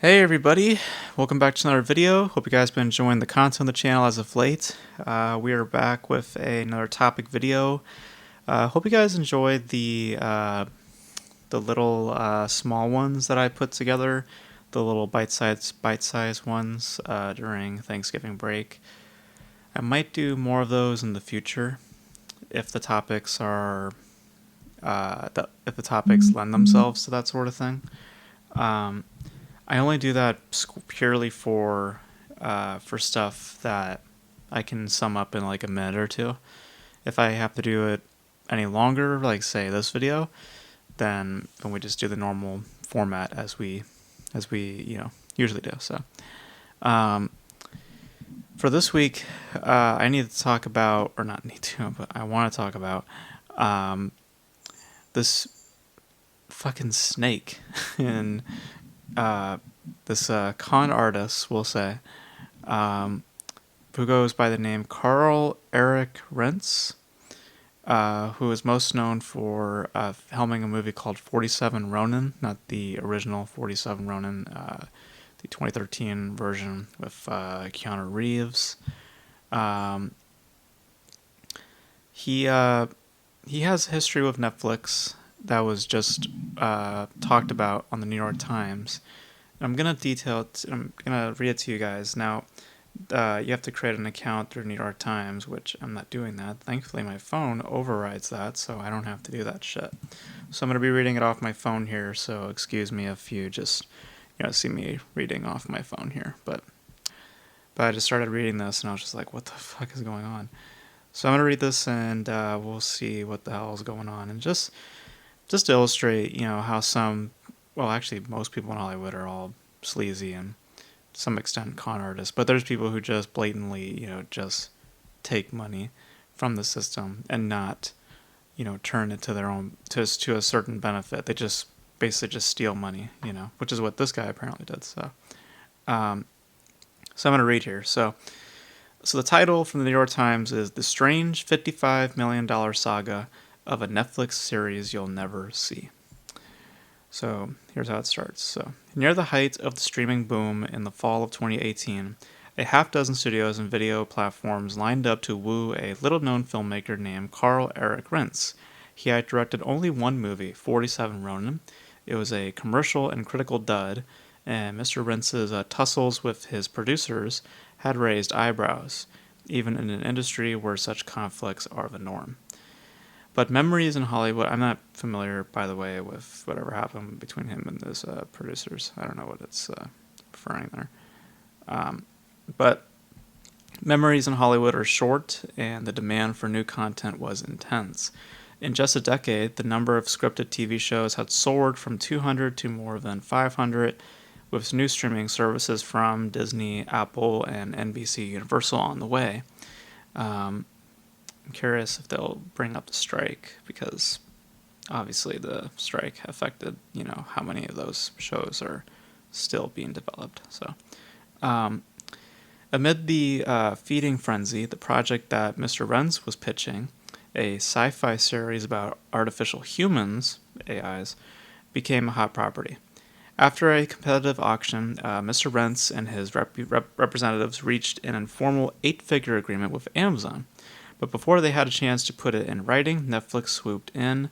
Hey everybody, welcome back to another video. Hope you guys been enjoying the content on the channel as of late. We are back with another topic video. Hope you guys enjoyed the little small ones that I put together, the little bite-sized ones during Thanksgiving break. I might do more of those in the future if the topics are if the topics lend themselves to that sort of thing. I only do that purely for stuff that I can sum up in like a minute or two. If I have to do it any longer, like say this video, then we just do the normal format as we usually do. So for this week, I need to talk about, or not need to, but I want to talk about this fucking snake in this con artist, we'll say, who goes by the name Carl Erik Rentz, who is most known for filming a movie called 47 Ronin, not the original 47 Ronin, the 2013 version with Keanu Reeves. He has a history with Netflix that was just talked about on the New York Times. I'm gonna read it to you guys now. You have to create an account through New York Times, which I'm not doing that. Thankfully, my phone overrides that, so I don't have to do that shit. So I'm gonna be reading it off my phone here. So excuse me if you just see me reading off my phone here, but I just started reading this and I was just like, what the fuck is going on? So I'm gonna read this and we'll see what the hell is going on, and just to illustrate, how actually most people in Hollywood are all sleazy and to some extent con artists, but there's people who just blatantly, just take money from the system and not, turn it to their own, to a certain benefit. They just basically just steal money, which is what this guy apparently did. So I'm going to read here. So the title from the New York Times is The Strange $55 Million Saga of a Netflix Series You'll Never See. So here's how it starts. So near the height of the streaming boom in the fall of 2018, a half dozen studios and video platforms lined up to woo a little-known filmmaker named Carl Erik Rentz. He had directed only one movie, 47 Ronin. It was a commercial and critical dud, and Mr. Rentz's tussles with his producers had raised eyebrows, even in an industry where such conflicts are the norm. But Memories in Hollywood, I'm not familiar, by the way, with whatever happened between him and his producers. I don't know what it's referring there. But Memories in Hollywood are short, and the demand for new content was intense. In just a decade, the number of scripted TV shows had soared from 200 to more than 500, with new streaming services from Disney, Apple, and NBC Universal on the way. I'm curious if they'll bring up the strike, because obviously the strike affected, how many of those shows are still being developed. So, amid the feeding frenzy, the project that Mr. Rentz was pitching, a sci-fi series about artificial humans, AIs, became a hot property. After a competitive auction, Mr. Rentz and his representatives reached an informal 8-figure agreement with Amazon. But before they had a chance to put it in writing, Netflix swooped in.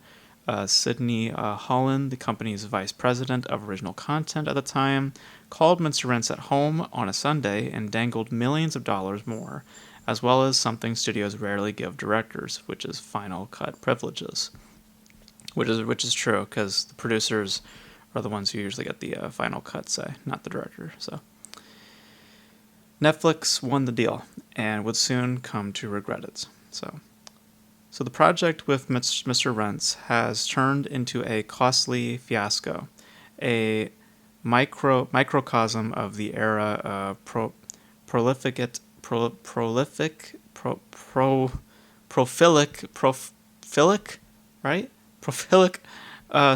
Sydney Holland, the company's vice president of original content at the time, called Mr. Rentz at home on a Sunday and dangled millions of dollars more, as well as something studios rarely give directors, which is final cut privileges. Which is true, because the producers are the ones who usually get the final cut, say, not the director. So Netflix won the deal and would soon come to regret it. So the project with Mr. Rentz has turned into a costly fiasco, a microcosm of the era of prolific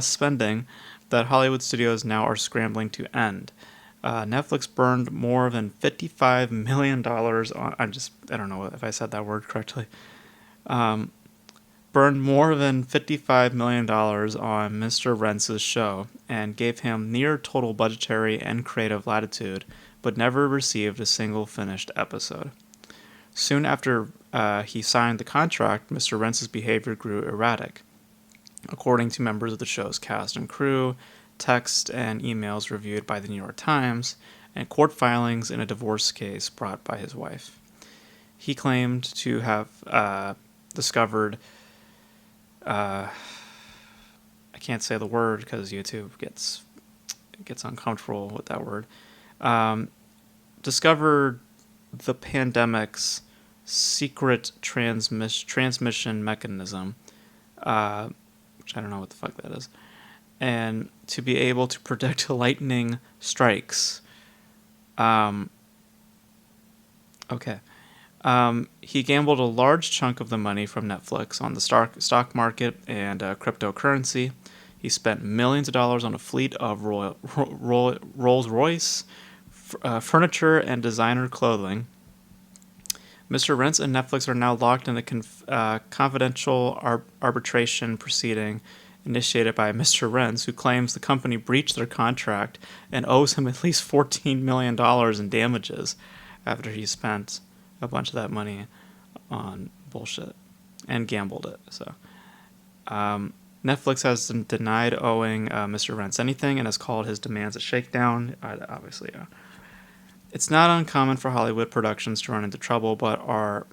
spending that Hollywood studios now are scrambling to end. Netflix burned more than $55 million on, I don't know if I said that word correctly, burned more than $55 million on Mr. Rentz's show and gave him near total budgetary and creative latitude, but never received a single finished episode. Soon after he signed the contract, Mr. Rentz's behavior grew erratic. According to members of the show's cast and crew, texts and emails reviewed by the New York Times, and court filings in a divorce case brought by his wife. He claimed to have discovered, I can't say the word because YouTube gets uncomfortable with that word, discovered the pandemic's secret transmission mechanism, which I don't know what the fuck that is, and to be able to predict lightning strikes. Okay. He gambled a large chunk of the money from Netflix on the stock market and cryptocurrency. He spent millions of dollars on a fleet of Rolls-Royce, furniture, and designer clothing. Mr. Rentz and Netflix are now locked in a confidential arbitration proceeding initiated by Mr. Rentz, who claims the company breached their contract and owes him at least $14 million in damages after he spent a bunch of that money on bullshit and gambled it. So, Netflix has denied owing Mr. Rentz anything and has called his demands a shakedown. Obviously, it's not uncommon for Hollywood productions to run into trouble, but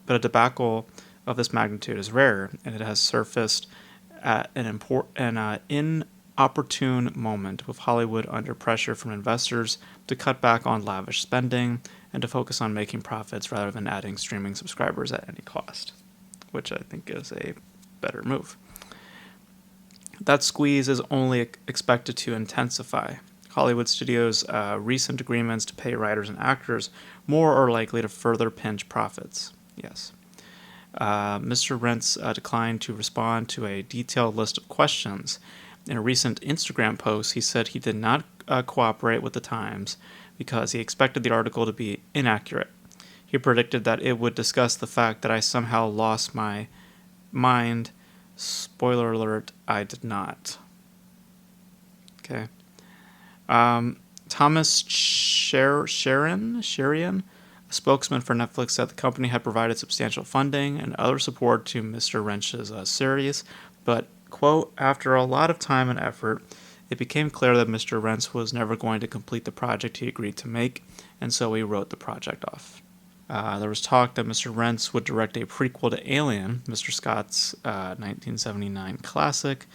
a debacle of this magnitude is rare, and it has surfaced at an inopportune moment, with Hollywood under pressure from investors to cut back on lavish spending and to focus on making profits rather than adding streaming subscribers at any cost, which I think is a better move. That squeeze is only expected to intensify. Hollywood studios' recent agreements to pay writers and actors more are likely to further pinch profits. Yes. Mr. Rentz declined to respond to a detailed list of questions. In a recent Instagram post, he said he did not cooperate with the Times because he expected the article to be inaccurate. He predicted that it would discuss the fact that I somehow lost my mind. Spoiler alert, I did not. Okay. Thomas Sherian, a spokesman for Netflix, said the company had provided substantial funding and other support to Mr. Rentz's series, but, quote, after a lot of time and effort, it became clear that Mr. Rentz was never going to complete the project he agreed to make, and so he wrote the project off. There was talk that Mr. Rentz would direct a prequel to Alien, Mr. Scott's 1979 classic,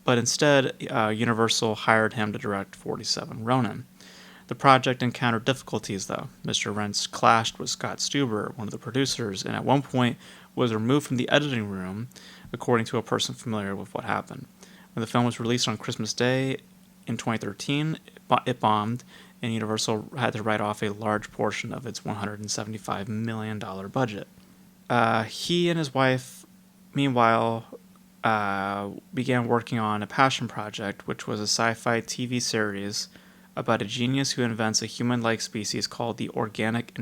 but instead, Universal hired him to direct 47 Ronin. The project encountered difficulties, though. Mr. Rentz clashed with Scott Stuber, one of the producers, and at one point was removed from the editing room, according to a person familiar with what happened. When the film was released on Christmas Day in 2013, it bombed, and Universal had to write off a large portion of its $175 million budget. He and his wife, meanwhile, began working on a passion project, which was a sci-fi TV series about a genius who invents a human-like species called the Organic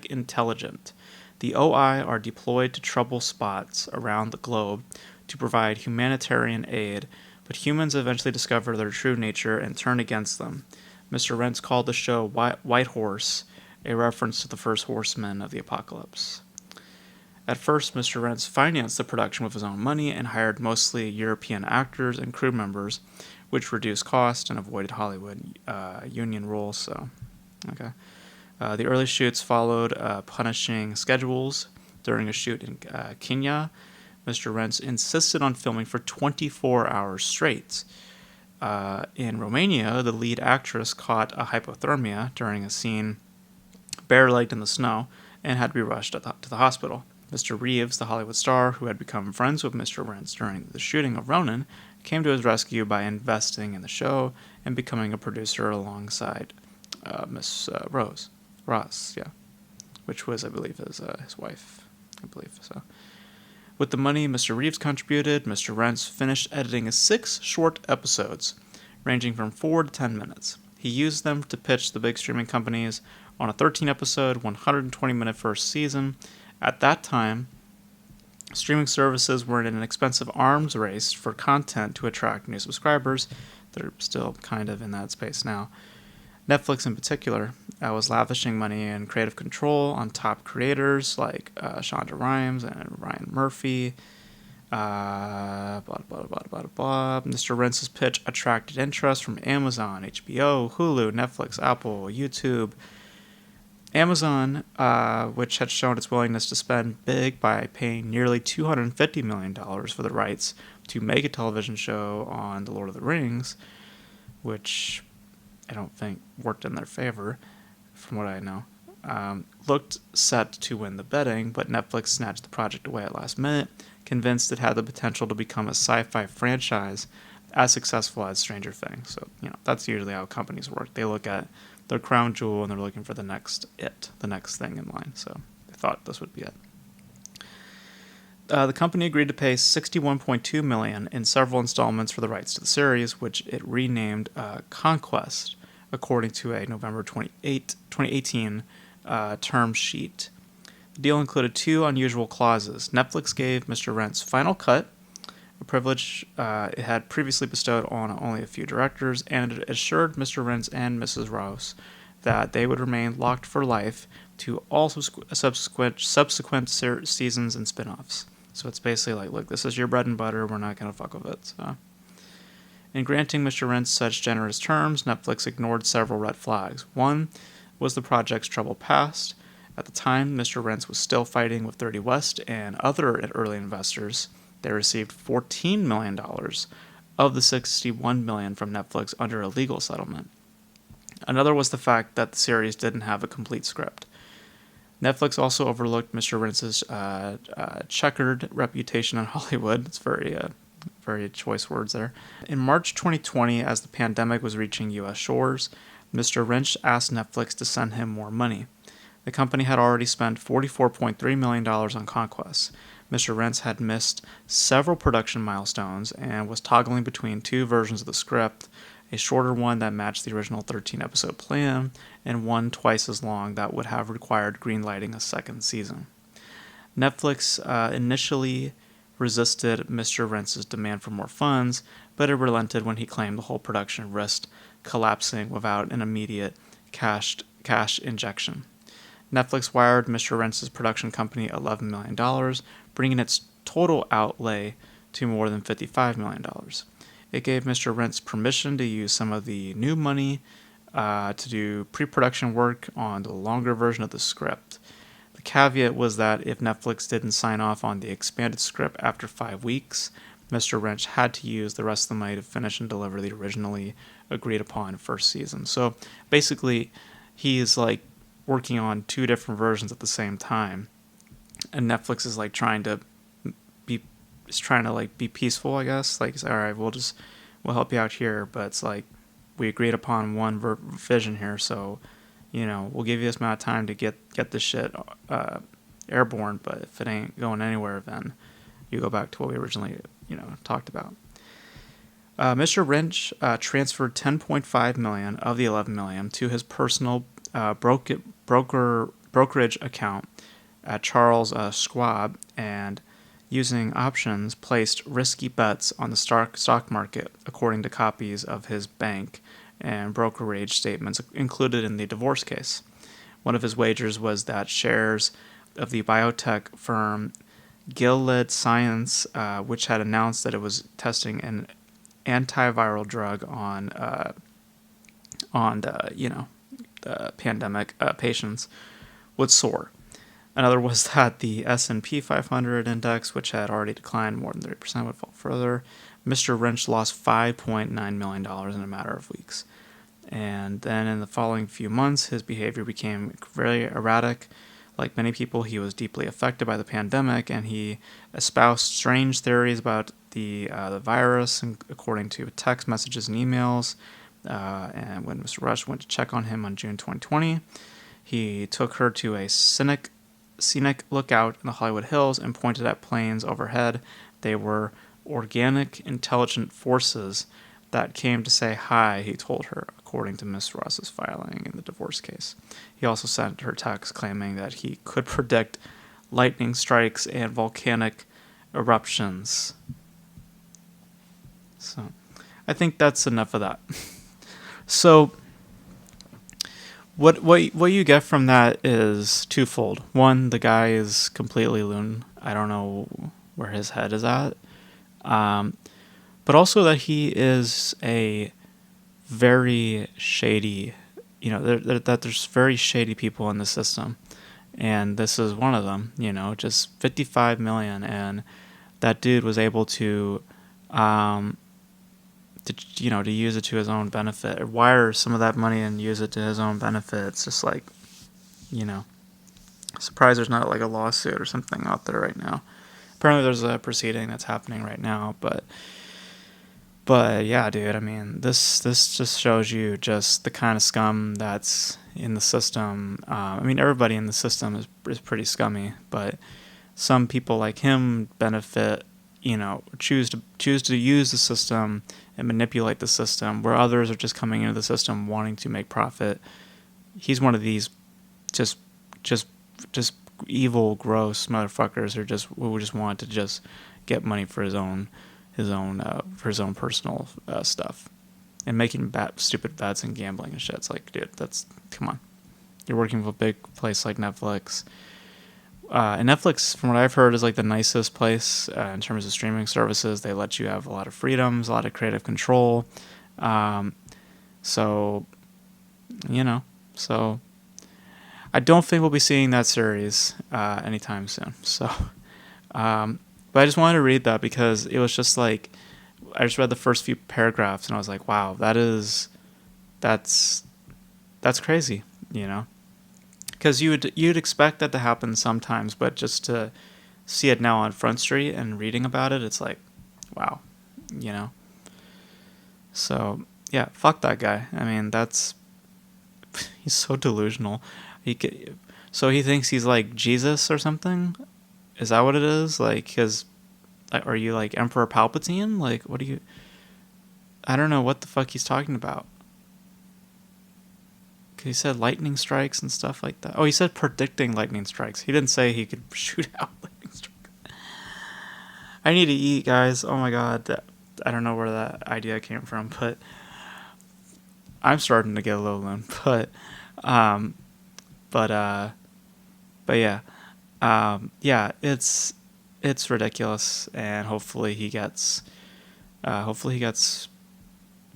Intelligent. The OI are deployed to trouble spots around the globe to provide humanitarian aid, but humans eventually discover their true nature and turn against them. Mr. Rentz called the show White Horse, a reference to the first horsemen of the apocalypse. At first, Mr. Rentz financed the production with his own money and hired mostly European actors and crew members, which reduced cost and avoided Hollywood union rules. So, okay. The early shoots followed punishing schedules. During a shoot in Kenya, Mr. Rentz insisted on filming for 24 hours straight. In Romania, the lead actress caught a hypothermia during a scene bare-legged in the snow and had to be rushed to the hospital. Mr. Reeves, the Hollywood star who had become friends with Mr. Rentz during the shooting of Ronin, came to his rescue by investing in the show and becoming a producer alongside Miss Ross, which was, I believe, his wife. I believe so. With the money Mr. Reeves contributed, Mr. Rentz finished editing 6 short episodes, ranging from 4 to 10 minutes. He used them to pitch the big streaming companies on a 13-episode, 120-minute first season. At that time, Streaming services were in an expensive arms race for content to attract new subscribers. They're still kind of in that space now. Netflix, in particular, was lavishing money and creative control on top creators like Shonda Rhimes and Ryan Murphy. Blah, blah, blah, blah, blah, blah. Mr. Rentz's pitch attracted interest from Amazon, HBO, Hulu, Netflix, Apple, YouTube. Amazon, which had shown its willingness to spend big by paying nearly $250 million for the rights to make a television show on The Lord of the Rings, which I don't think worked in their favor, from what I know, looked set to win the bidding, but Netflix snatched the project away at last minute, convinced it had the potential to become a sci-fi franchise as successful as Stranger Things. So, that's usually how companies work. They look at their crown jewel and they're looking for the next thing in line. So they thought this would be it. The company agreed to pay $61.2 million in several installments for the rights to the series, which it renamed Conquest, according to a November 2018 term sheet. The deal included two unusual clauses. Netflix gave Mr. Rent's final cut, a privilege it had previously bestowed on only a few directors, and it assured Mr. Rentz and Mrs. Rouse that they would remain locked for life to all subsequent seasons and spin-offs. So it's basically like, look, this is your bread and butter, we're not going to fuck with it. So, in granting Mr. Rentz such generous terms, Netflix ignored several red flags. One was the project's troubled past. At the time, Mr. Rentz was still fighting with 30 West and other early investors. They received $14 million of the $61 million from Netflix under a legal settlement. Another was the fact that the series didn't have a complete script. Netflix also overlooked Mr. Rentz's checkered reputation in Hollywood. It's very choice words there. In March 2020, as the pandemic was reaching U.S. shores, Mr. Rentz asked Netflix to send him more money. The company had already spent $44.3 million on Conquest. Mr. Rentz had missed several production milestones and was toggling between two versions of the script, a shorter one that matched the original 13-episode plan, and one twice as long that would have required greenlighting a second season. Netflix initially resisted Mr. Rentz's demand for more funds, but it relented when he claimed the whole production risked collapsing without an immediate cash injection. Netflix wired Mr. Rentz's production company $11 million, bringing its total outlay to more than $55 million. It gave Mr. Rentz permission to use some of the new money to do pre-production work on the longer version of the script. The caveat was that if Netflix didn't sign off on the expanded script after 5 weeks, Mr. Rentz had to use the rest of the money to finish and deliver the originally agreed upon first season. So basically, he is like working on two different versions at the same time, and Netflix is like trying to be peaceful, I guess. Like, all right, we'll help you out here, but it's like we agreed upon one vision here, so we'll give you this amount of time to get this shit airborne. But if it ain't going anywhere, then you go back to what we originally talked about. Mr. Rentz transferred $10.5 million of the $11 million to his personal brokerage account at Charles Schwab, and using options placed risky bets on the stock market, according to copies of his bank and brokerage statements included in the divorce case. One of his wagers was that shares of the biotech firm Gilead Science, which had announced that it was testing an antiviral drug on the pandemic patients, would soar. Another was that the S&P 500 index, which had already declined more than 30%, would fall further. Mr. Rentz lost $5.9 million in a matter of weeks. And then in the following few months, his behavior became very erratic. Like many people, he was deeply affected by the pandemic, and he espoused strange theories about the virus, and according to text messages and emails. And when Mr. Rush went to check on him on June 2020, he took her to a scenic lookout in the Hollywood Hills and pointed at planes overhead. They were organic, intelligent forces that came to say hi, he told her, according to Miss Ross's filing in the divorce case. He also sent her text claiming that he could predict lightning strikes and volcanic eruptions. So I think that's enough of that. So what you get from that is twofold. One, the guy is completely loon. I don't know where his head is at. But also that he is a very shady, that there's very shady people in the system. And this is one of them, just 55 million. And that dude was able to use it to his own benefit, or wire some of that money and use it to his own benefit. It's just like, surprised there's not like a lawsuit or something out there right now. Apparently there's a proceeding that's happening right now, but yeah, dude, I mean, this just shows you just the kind of scum that's in the system. I mean, everybody in the system is pretty scummy, but some people like him benefit, choose to use the system and manipulate the system, where others are just coming into the system wanting to make profit. He's one of these just evil, gross motherfuckers who just want to just get money for his own personal stuff, and making stupid bets and gambling and shit. It's like, dude, come on. You're working with a big place like Netflix. And Netflix, from what I've heard, is like the nicest place in terms of streaming services. They let you have a lot of freedoms, a lot of creative control. So I don't think we'll be seeing that series anytime soon. So, but I just wanted to read that because it was just like, I just read the first few paragraphs and I was like, wow, that's crazy, because you'd expect that to happen sometimes, but just to see it now on Front Street and reading about it, it's like, wow, So yeah, fuck that guy. I mean, he's so delusional. So he thinks he's like Jesus or something. Is that what it is? Like, are you like Emperor Palpatine? Like, what do you? I don't know what the fuck he's talking about. He said lightning strikes and stuff like that. Oh, he said predicting lightning strikes. He didn't say he could shoot out lightning strikes. I need to eat, guys. Oh my god. I don't know where that idea came from, but I'm starting to get a little loon. But yeah. Yeah, it's ridiculous, and hopefully he gets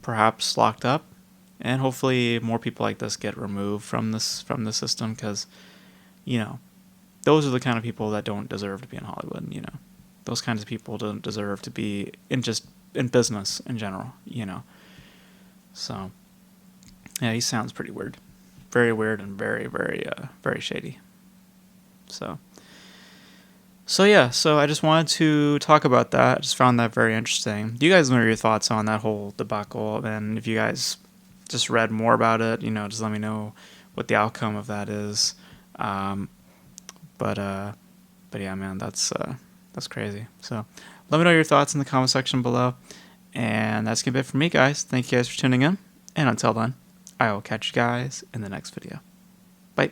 perhaps locked up. And hopefully more people like this get removed from the system, because, those are the kind of people that don't deserve to be in Hollywood. Those kinds of people don't deserve to be in business in general. So yeah, he sounds pretty weird, very weird, and very very very shady. So yeah, so I just wanted to talk about that. I just found that very interesting. Do you guys know your thoughts on that whole debacle? And if you guys just read more about it, just let me know what the outcome of that is. But yeah, man, that's crazy. So let me know your thoughts in the comment section below. And that's gonna be it for me, guys. Thank you guys for tuning in. And until then, I will catch you guys in the next video. Bye.